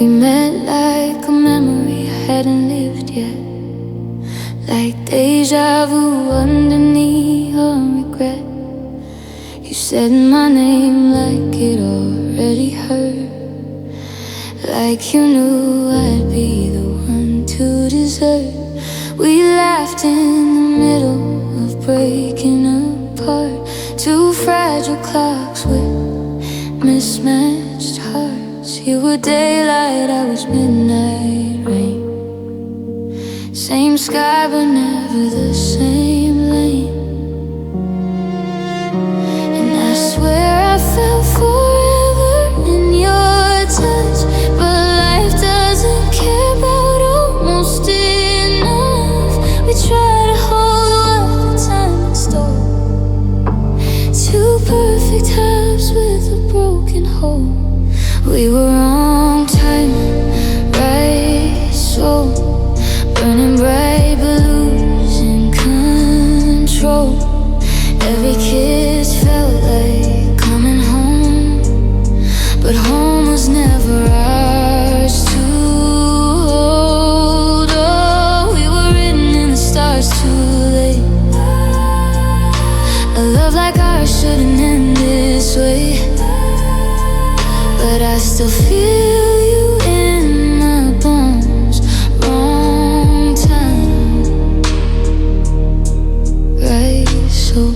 We met like a memory I hadn't lived yet, like deja vu under neon regret. You said my name like it already hurt, like you knew I'd be the one to desert. We laughed in the middle of breaking apart, two fragile clocks with mismatched hearts. You were daylight, I was midnight rain. Same sky but never the same lane. And I swear I felt forever in your touch, but life doesn't care about almost enough. We try to hold what the time in store, two perfect halves with a broken hole. We were wrong time, right soul, burning bright but losing control. Every kiss felt like coming home, but home was never ours to hold. Oh, we were written in the stars too late. A love like ours shouldn't end this way, but I still feel you in my bones. Wrong time, right soul.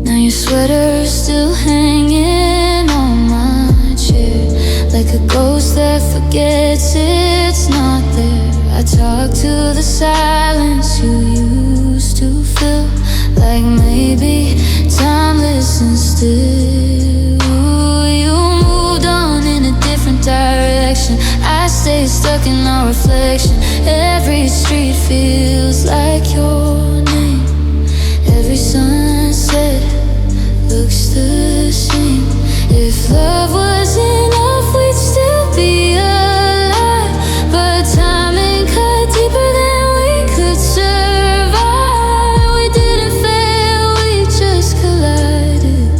Now your sweater's still hanging on my chair, like a ghost that forgets it's not there. I talk to the silence you used to fill, like maybe time listens still. You moved on in a different direction, I stayed stuck in our reflection. Every street feels like your name, every sunset looks the same. If love was enough, we'd still be alive, but timing cut deeper than we could survive. We didn't fail, we just collided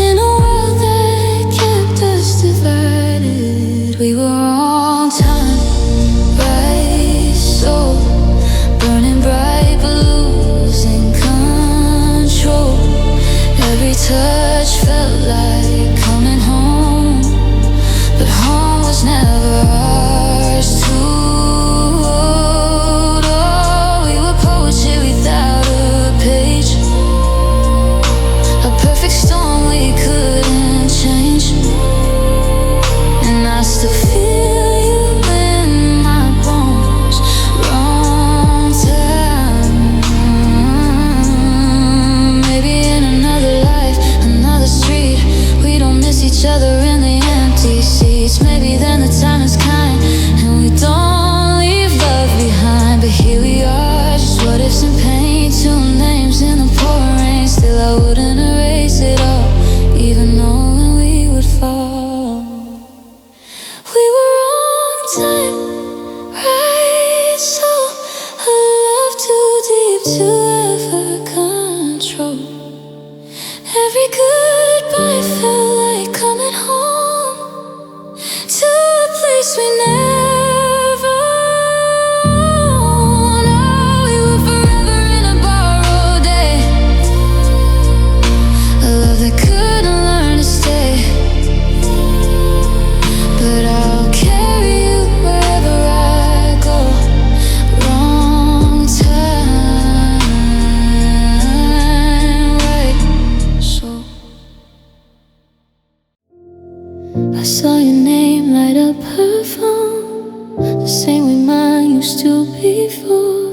in a world that kept us divided. We were wrong time, right soul, burning bright but losing control. Every touch felt like coming home, but home was never ours to hold. Oh, we were poetry without a page, a perfect storm we couldn't change. And I still feel you in my bones. Wrong time. Maybe in another life, another street, we don't miss each other in the empty seats. Maybe then the time is kind and we don't leave love behind. But here we are, just what ifs and pain, two names in the pouring rain. Still I wouldn't erase it all, even knowing we would fall. We were wrong time, right soul, a love too deep to ever control. Every goodbye felt like coming home, to a place we never owned. Oh, we were forever in a borrowed day, a love that couldn't learn to stay. But I'll carry you wherever I go. Wrong time, right soul. I saw your name light up her phone, the same way mine used to before.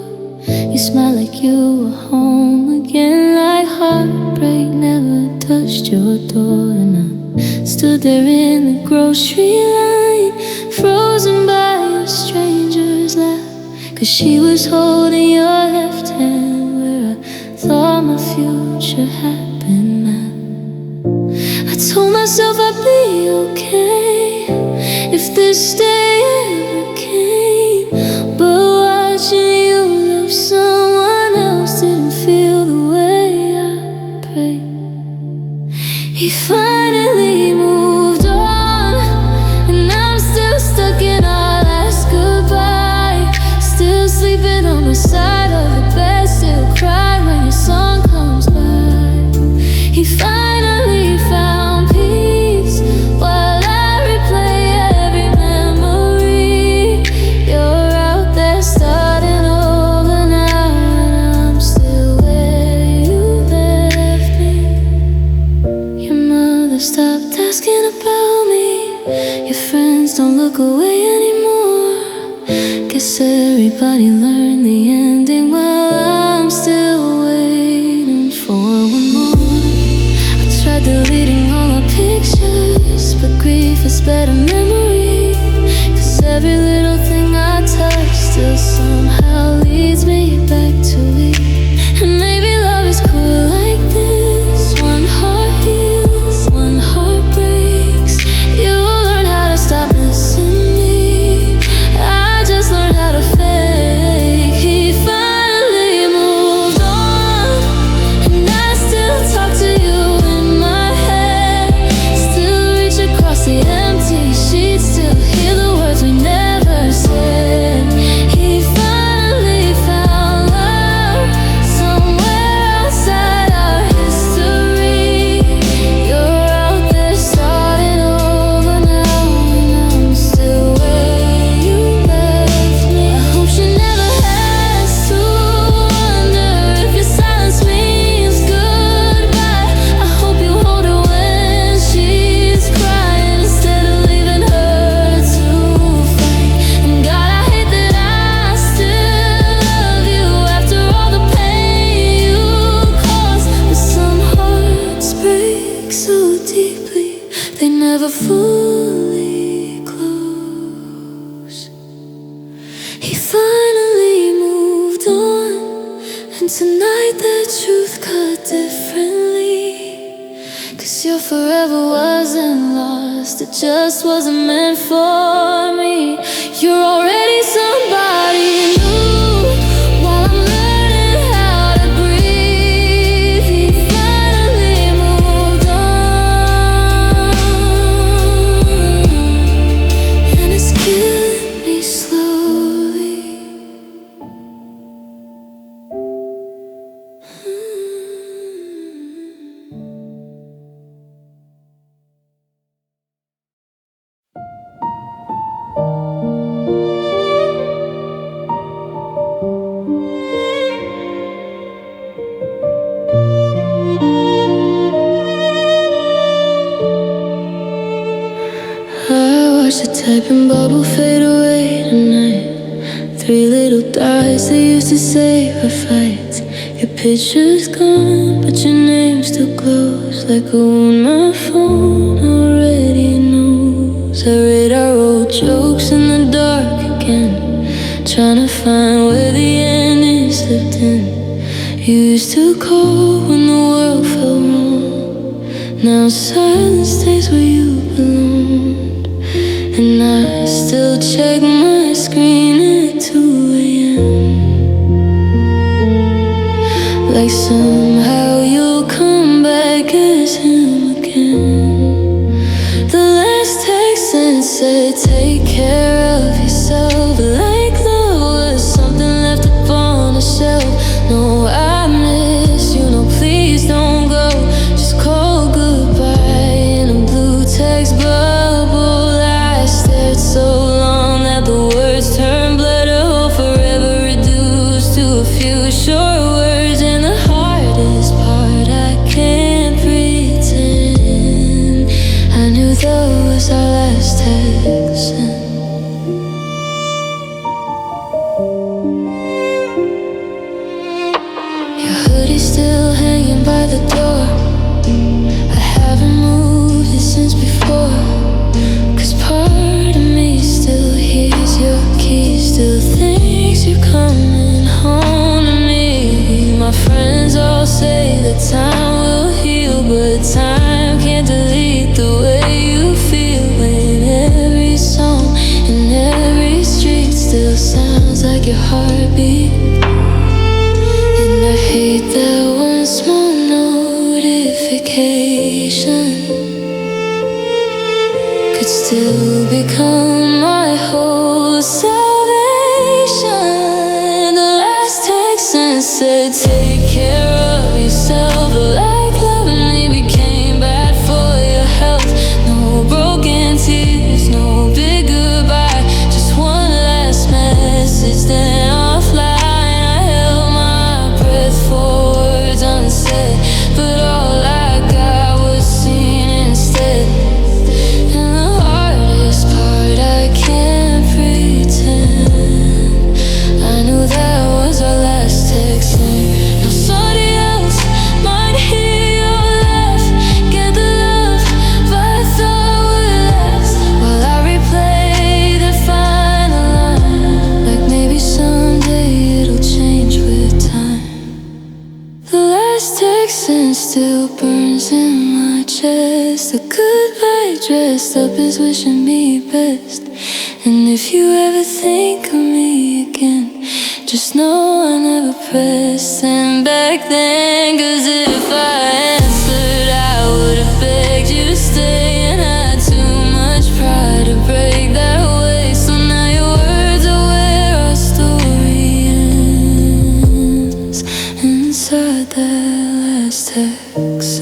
You smiled like you were home again, like heartbreak never touched your door. And I stood there in the grocery line, frozen by a stranger's laugh, 'cause she was holding your left hand where I thought my future had been mapped. I told myself I'd be okay if this day ever came, but watching you love someone else didn't feel the way I prayed. He finally moved on, and I'm stopped asking about me. Your friends don't look away anymore. Guess everybody learned the ending while I'm still waiting for one more. I tried deleting all our pictures, but grief is better memory. 'Cause every little thing I touch still somehow leads me back to it. And maybe love is cool like this. One heart heals, one heart breaks. You learn how to stop missing me. I just learned how to fake. He finally moved on, and I still talk to you in my head. Still reach across the empty sheets, still hear the words we never said. He finally found love somewhere outside our history. You're out there starting over now, and I'm still where you left me. I hope she never has to wonder if your silence means goodbye. I hope you hold her when she's crying instead of leaving her to fight. And God, I hate that I still love you after all the pain you caused. But some hearts break so deeply they never fully close. He finally moved on, and tonight the truth cut differently. 'Cause your forever wasn't lost, it just wasn't meant for me. You're already somebody new while I'm learning how to breathe. He finally moved on, and it's killing me slowly. I watched the typing bubble fade away tonight. 3 little dots that used to save our fights. Your picture's gone, but your name still glows like a wound my phone already knows. I read our old jokes in the dark again, trying to find where the ending slipped in. You used to call when the world felt wrong. Now silence stays where you belong. And I still check my screen at 2 a.m. Like somehow you'll come back as him again. The last text sent said, take care of yourself. Like love was something left upon the shelf. No, I miss you, no please don't go. Just call goodbye in a blue text bubble. I stared so long that the words turned blood. A whole forever reduced to a few short words. And the hardest part, I can't pretend I knew that was our last text. Your hoodie's still hanging by the door. I haven't moved it since before. 'Cause part of me still hears your keys, still thinks you're coming home to me. My friends all say that time will heal, but time can't delete the way you feel. When every song and every street still sounds like your heartbeat. And I hate that one small notification could still become my whole salvation. The last text and said, take care of yourself. Like love only became bad for your health. No broken tears, no big goodbye, just one last message, then offline. I held my breath for words unsaid, but all I got was seen instead. just a goodbye dressed up as wishing me best. And if you ever think of me again, just know I never pressed send back then. 'Cause if I answered, I would've begged you to stay, and I had too much pride to break that way. So now your words are where our story ends, inside that last text.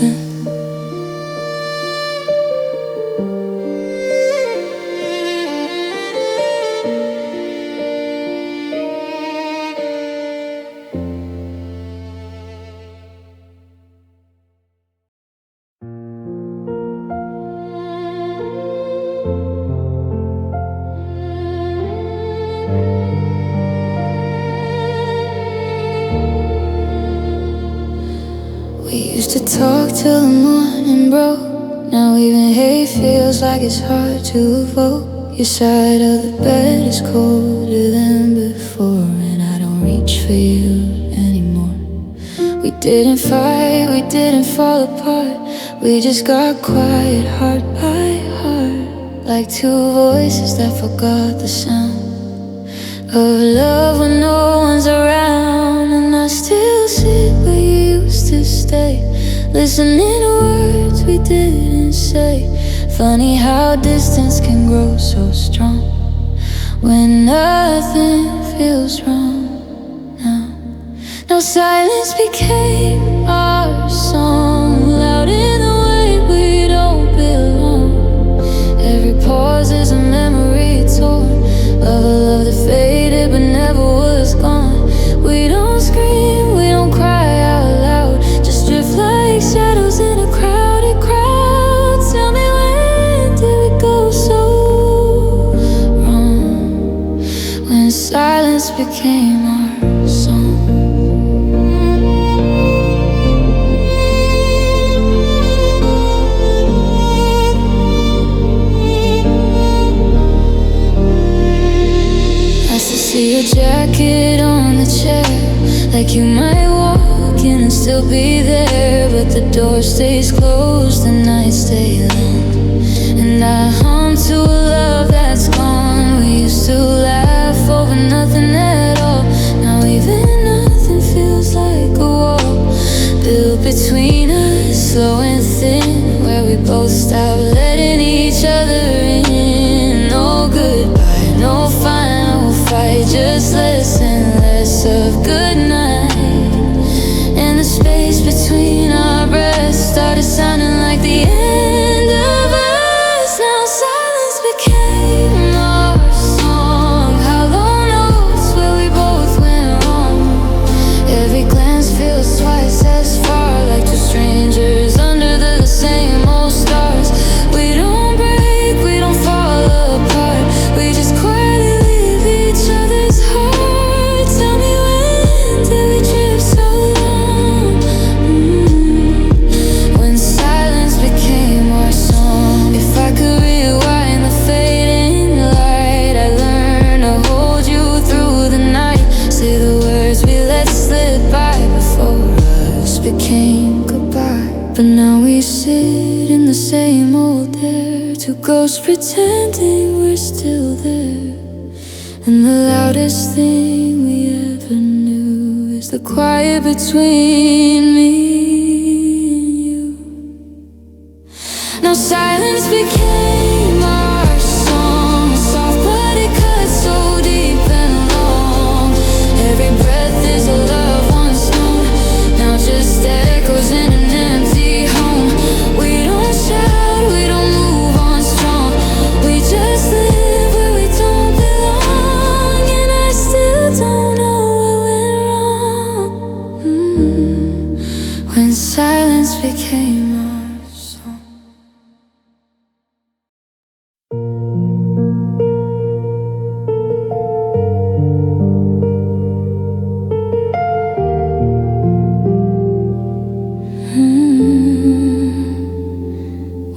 We used to talk till the morning broke. Now even hate feels like it's hard to evoke. Your side of the bed is colder than before, and I don't reach for you anymore. We didn't fight, we didn't fall apart. We just got quiet, heart by heart, like two voices that forgot the sound of love when no one's around. And I still sit where you used to stay, listening to words we didn't say. Funny how distance can grow so strong when nothing feels wrong now. Now silence became our song, loud in the way we don't belong. Every pause is a memory torn, of a love that faded but never was gone. We don't scream, we don't cry out loud, just drift like shadows in a crowded crowd. Tell me, when did we go so wrong, when silence became our song? See your jacket on the chair, like you might walk in and still be there. But the door stays closed, the nights stay long, and I hum to a love that's gone. We used to laugh over nothing at all. Now even nothing feels like a wall built between us, slow and thin, where we both stop letting each other in. No goodbye, no final fight, just less and less of goodnight. And the space between our breaths started sounding like the end of us. Now silence became our song, hollow notes where we both went wrong. Every glance feels twice as far, like two strangers under the same old stars. We don't break, we don't fall apart, we just quietly leave each other's heart. Tell me, when did we drift so long, when silence became our song? If I could rewind the fading light, I'd learn to hold you through the night. Say the words we let slip by before us became goodbye. But now we sit in the same old air, two ghosts pretending we're still there. And the loudest thing we ever knew is the quiet between me and you. Now silence became our song, soft but it cuts so deep and long. Every breath is a love once known, now just echoes in an empty home. We don't shout, we don't move on strong, we just live where we don't belong. And I still don't know what went wrong, when silence became our song.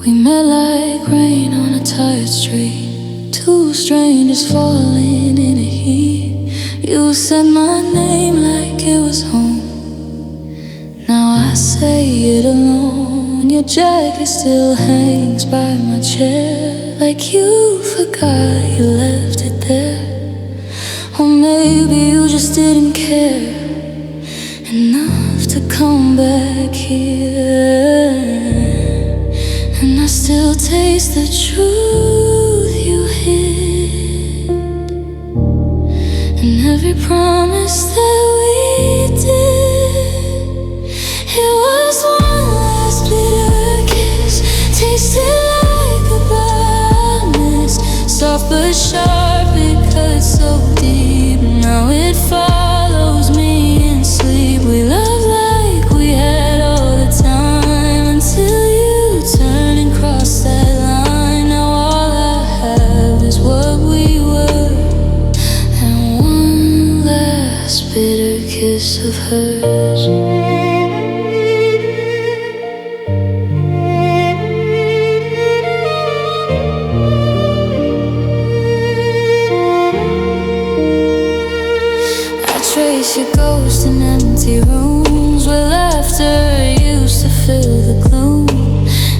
We met like rain on a tired street, two strangers falling in a heat. You said my name like it was home, now I say it alone. your jacket still hangs by my chair, like you forgot you left it there. Or maybe you just didn't care enough to come back here. And I still taste the truth you hid, and every promise that we did. It was one last bitter kiss, tasted like a promise, soft but sharp, it cut so deep. Now it follows me in sleep. We love like we had all the time, until you turn and cross that line. Now all I have is what we were, and one last bitter kiss of hers. Trace your ghost in empty rooms where laughter used to fill the gloom.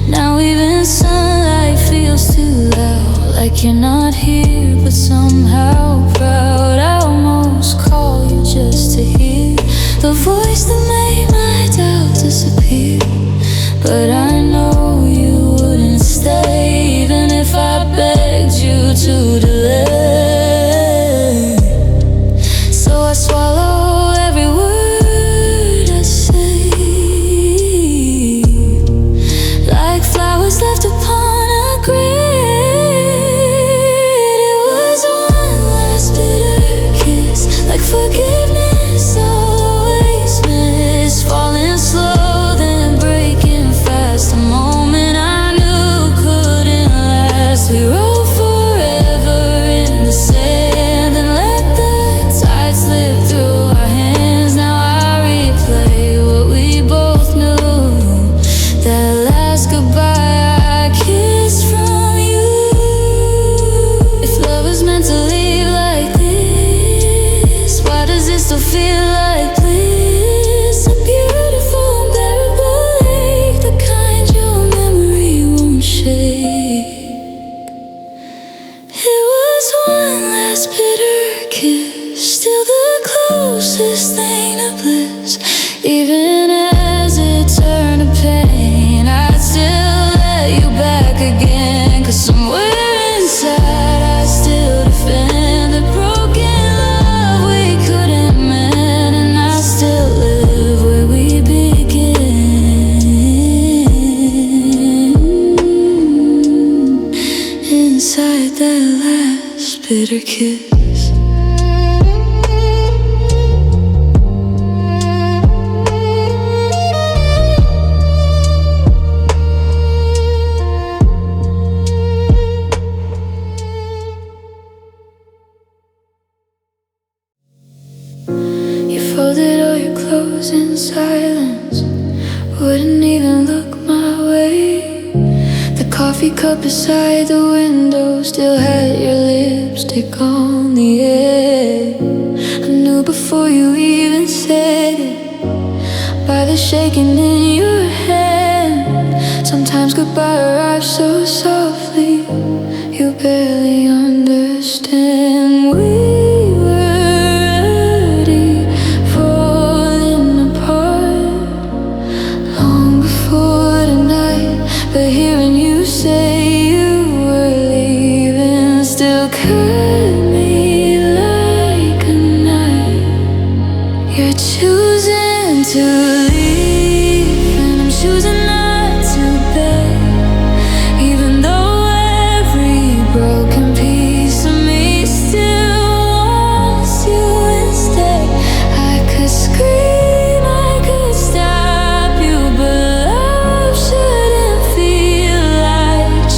Now even sunlight feels too loud, like you're not here but somehow proud. I almost call you just to hear the voice that made my doubt disappear. But I know you wouldn't stay, even if I begged you to delay. I swallow every word I say, like flowers left upon a grave. It was one last bitter kiss, like forgiveness always missed, falling slow then breaking fast. A moment I knew couldn't last. We wrote forever in the sand and let the tide slip through our hands. Now I replay what we both knew, that last goodbye I kissed from you. If love is meant to leave like this, why does it still feel like bliss? A beautiful, unbearable ache, the kind your memory won't shake. It was one last bitter kiss, still the closest thing to bliss. Even as it turned to pain, I'd still let you back again. 'Cause somewhere inside I still defend the broken love we couldn't mend. And I still live where we begin, inside that last bitter kiss. Folded all your clothes in silence, wouldn't even look my way. The coffee cup beside the window still had your lipstick on the edge. I knew before you even said it, by the shaking in your hand. Sometimes goodbye arrives so softly, you barely understand. We but hearing you say you were leaving still cut me like a knife. You're choosing to leave, and I'm choosing not to beg. Even though every broken piece of me still wants you instead. I could scream, I could stop you, but love shouldn't feel like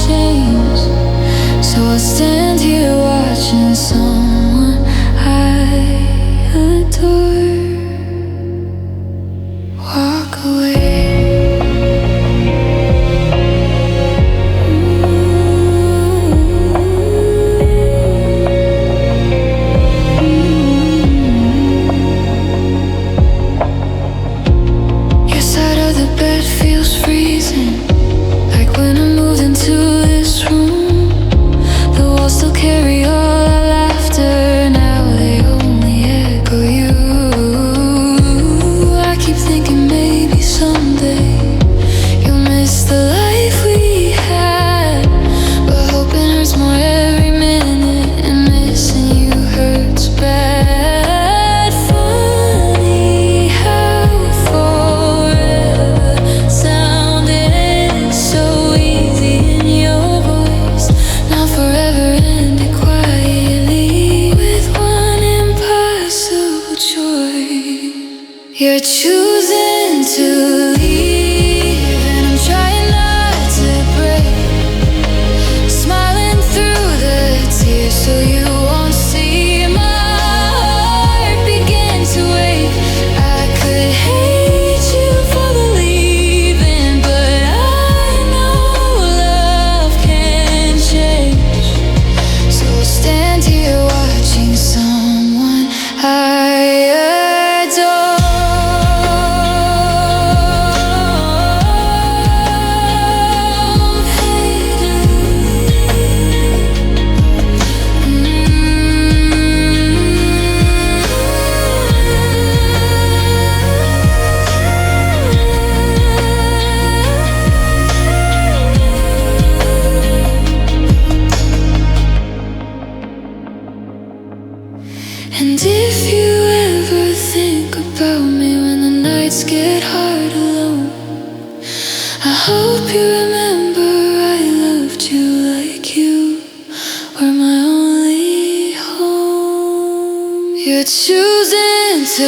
You're choosing to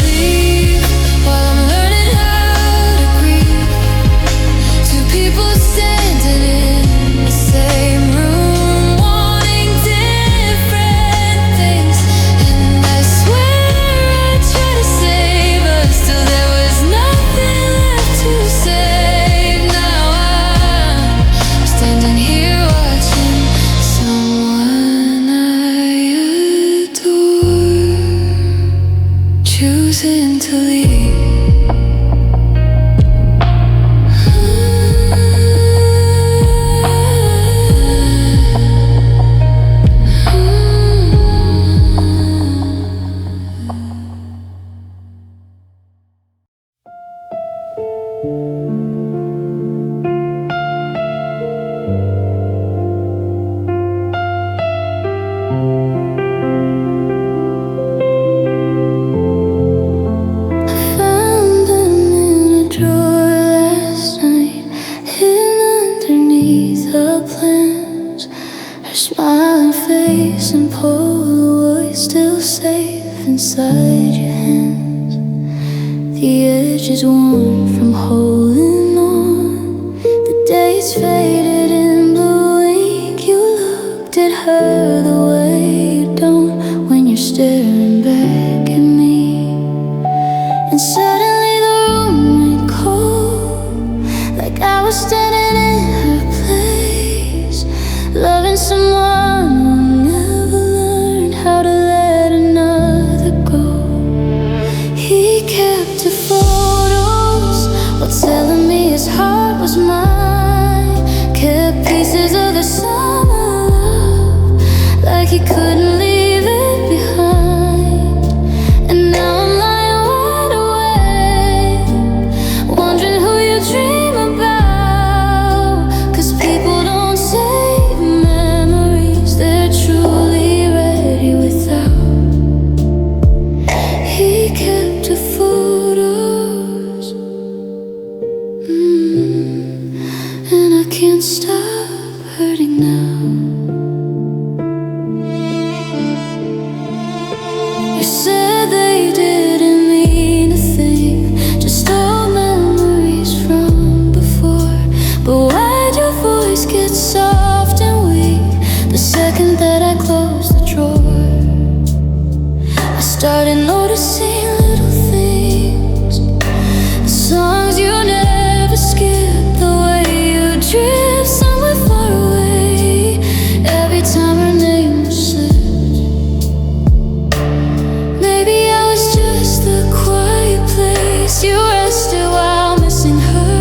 leave while I'm learning how to grieve. Two people standing in the same room, wanting different things. And I swear I tried to save us, till there was nothing left to save. Now I'm standing here watching someone I adore choosing to leave. Found them in a drawer last night, hidden underneath her plans. Her smiling face and Polaroid still safe inside your hands. The edge is worn from holding on. The days faded in blue ink. You looked at her the way you don't when you're staring back at me. And suddenly the room went cold, like I was standing in her place, loving someone who never learned how to let another go. He kept her photos while telling me his heart was mine. Kept pieces of the summer love, like he couldn't leave it behind. And now I'm lying wide awake, wondering who you dream about. 'Cause people don't save memories they're truly ready without. He kept her photos, and I can't stop hurting now. You said they didn't mean a thing, just old memories from before. But why'd your voice get soft and weak the second that I closed the drawer? I started noticing little things, the songs you never skip, the way you drift somewhere far away every time her name was slipped. Maybe I was just the quiet place you rested while missing her.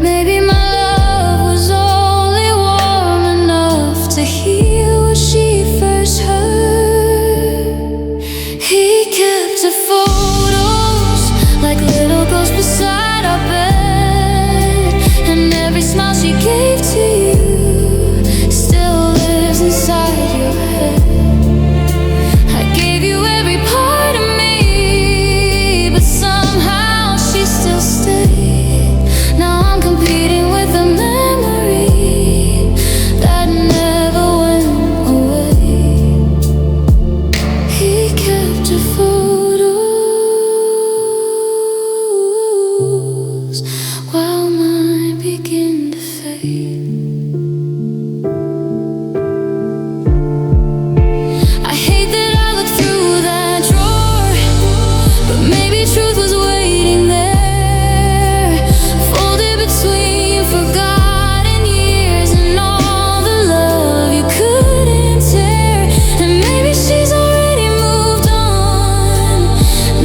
Maybe my love was only warm enough to heal what she first heard. He kept her photos like little ghosts beside our bed, and every smile she gave to you still lives inside your head. I gave you every part of me, but somehow she still stayed. Now I'm competing with a memory that never went away. He kept her photos while mine began to fade. I hate that I looked through that drawer, but maybe truth was waiting there, folded between forgotten years and all the love you couldn't tear. And maybe she's already moved on,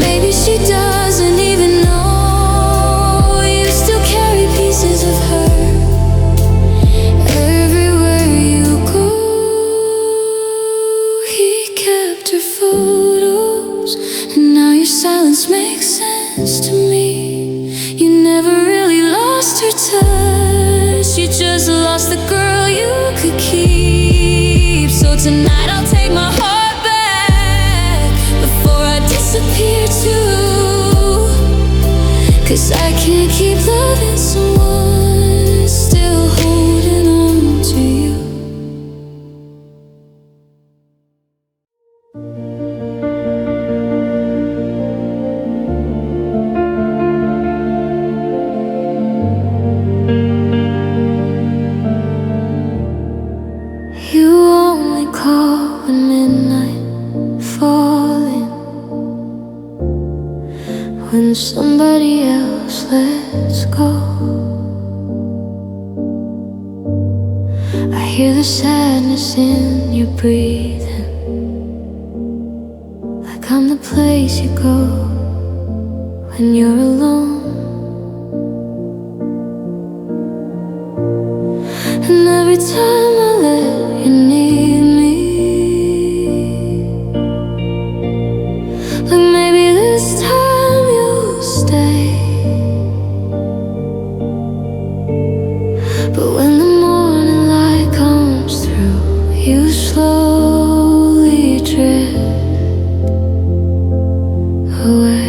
maybe she doesn't even know you still carry pieces of her everywhere you go. He kept her photos, and now your silence makes sense to me. You never really lost her touch, you just lost the girl you could keep. So tonight I'll take my heart back before I disappear too. 'Cause I can't keep loving someone still holding on to you. I hear the sadness in your breathing, like I'm the place you go when you're alone. And every time I let you need me, like maybe this time you'll stay. But when the morning light comes through, you slowly drift away.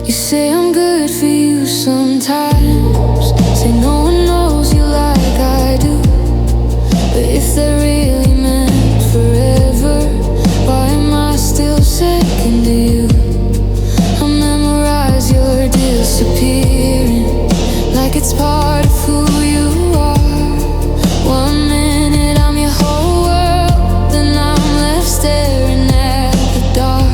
You say I'm good for you sometimes, say no one knows you like I do. But if they're really meant forever, why am I still second to you? I memorize your disappearing like it's part of who you are. 1 minute I'm your whole world, then I'm left staring at the dark.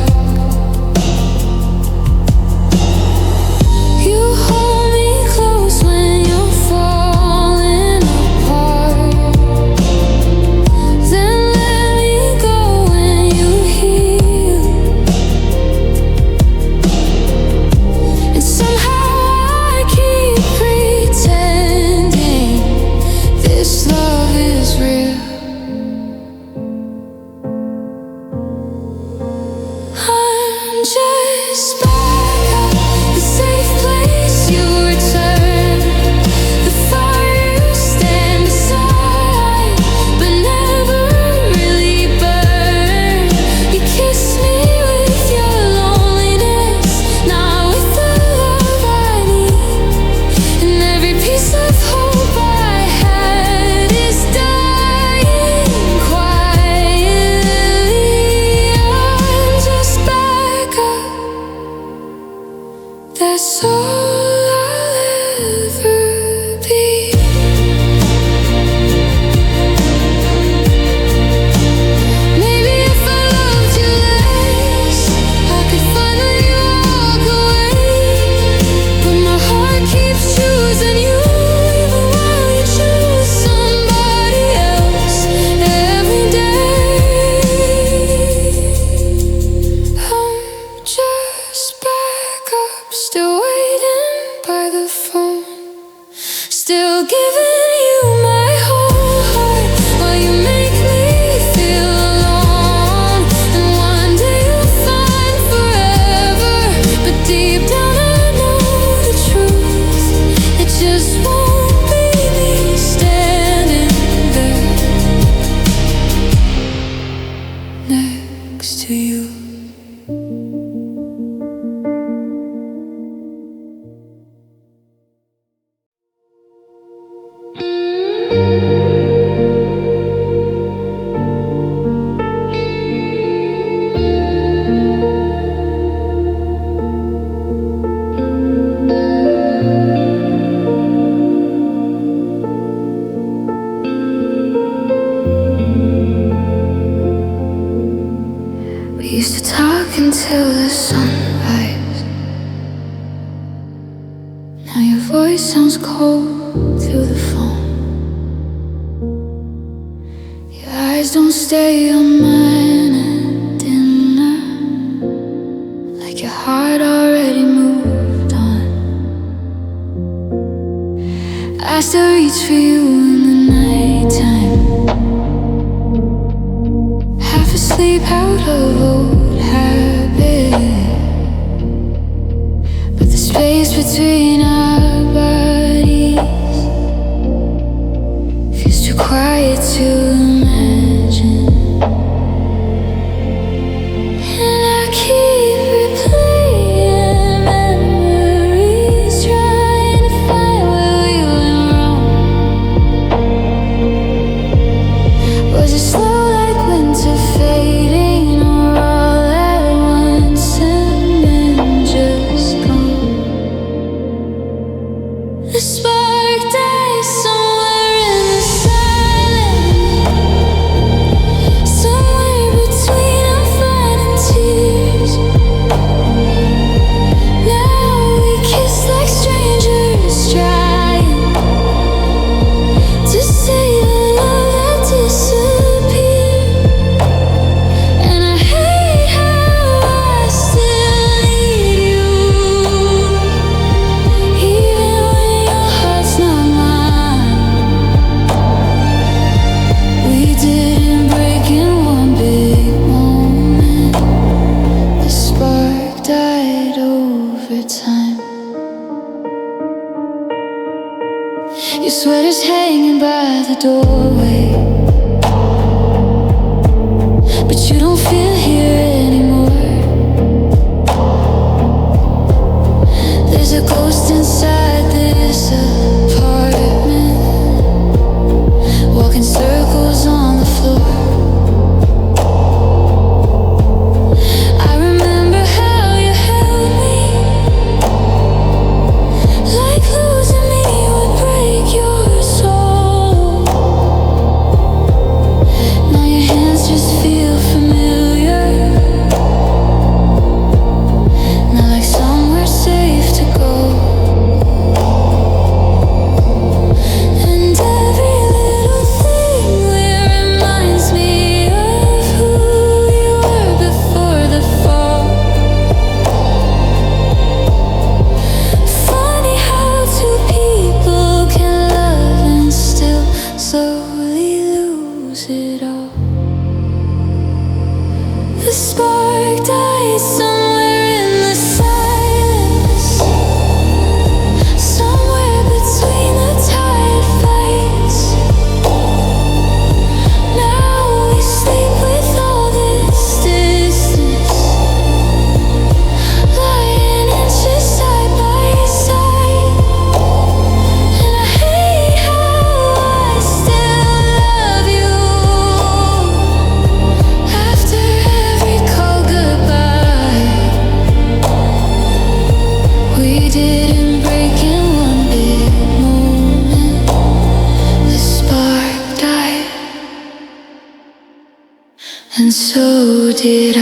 Just back up, the safe place you return, the fire you stand beside, but never really burn. You kiss me with your loneliness, not with the love I need. And every piece of hope I had is dying quietly. I'm just back up. That's all I'll ever be. Maybe if I loved you less, I could finally walk away. But my heart keeps choosing you, even while you choose somebody else every day. I'm just back up, still waiting by the phone, still giving you my whole heart while you make me feel alone. And one day you'll find forever, but deep down I know the truth. It just won't be me standing there next to you. We used to talk until the sunrise. Now your voice sounds cold through the phone. don't stay on mine at dinner, like your heart already moved on. I still reach for you in the nighttime, half asleep out of old habit. But the space between our bodies feels too quiet to imagine. And I keep replaying memories, trying to find where we went wrong. Was it slow like winter fading, or all at once and then just gone? The spark dies somewhere in the silence, somewhere between I'm finding tears. Now we kiss like strangers, trying to save a love that disappeared. And I hate how I still need you, even when your heart's not mine. We didn't break in one big moment. The spark died over time. Your sweater's hanging by the doorway, but you don't feel here anymore. There's a ghost inside this apartment, walking circles on the floor. I remember how you held me, like losing me would break your soul. Now your hands just feel familiar, not like somewhere safe to go. And every little thing there reminds me of who you were before the fall. Funny how two people can love and still slowly lose it all. The spark died somewhere in the silence, somewhere between the tired fights. Now we sleep with all this distance, lying inches side by side. And I hate how I still love you after every cold goodbye. We didn't break in one big moment. The spark died, and so did I.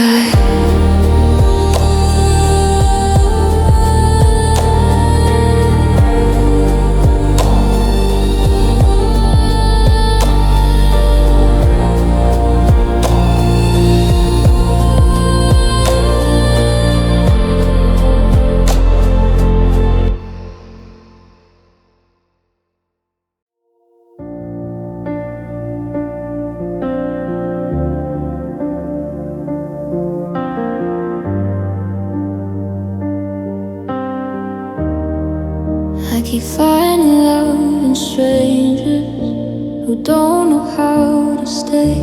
I keep finding love in strangers who don't know how to stay.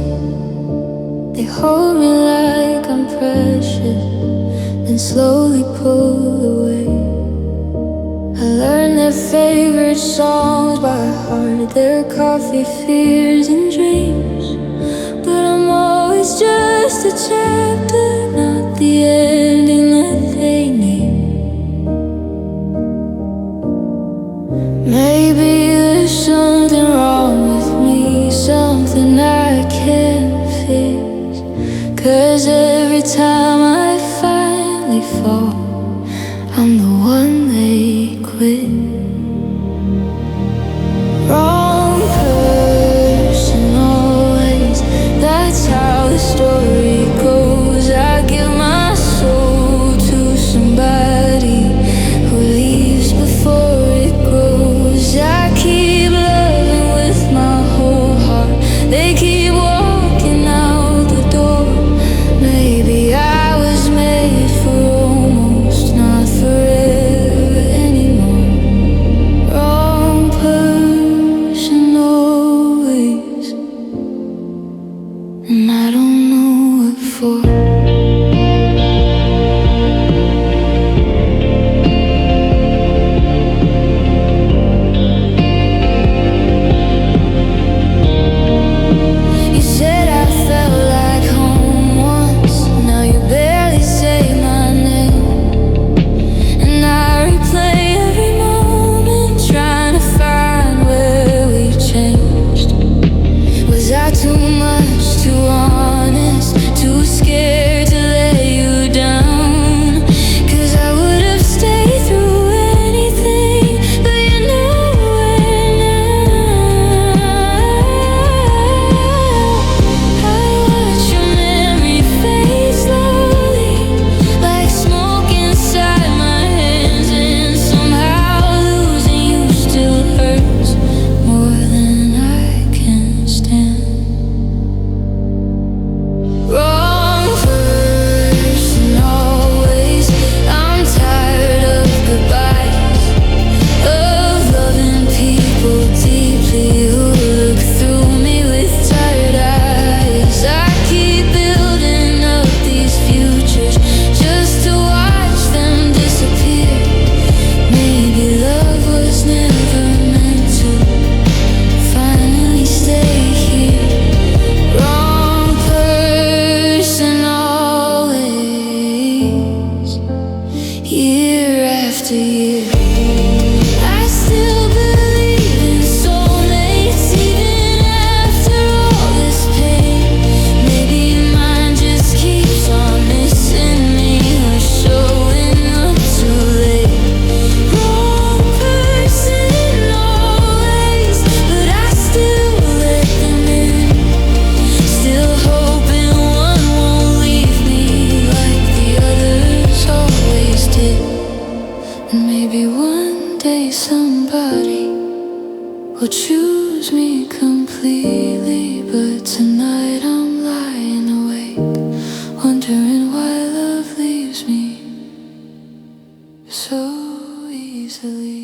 They hold me like I'm precious, then slowly pull away. I learn their favorite songs by heart, their coffee, fears and dreams. But I'm always just a chapter, not the ending that they need. Maybe there's something wrong with me, something I can't fix. 'Cause every time I finally fall, I'm the one they quit. Wrong person maybe somebody will choose me completely. But tonight I'm lying awake, wondering why love leaves me so easily.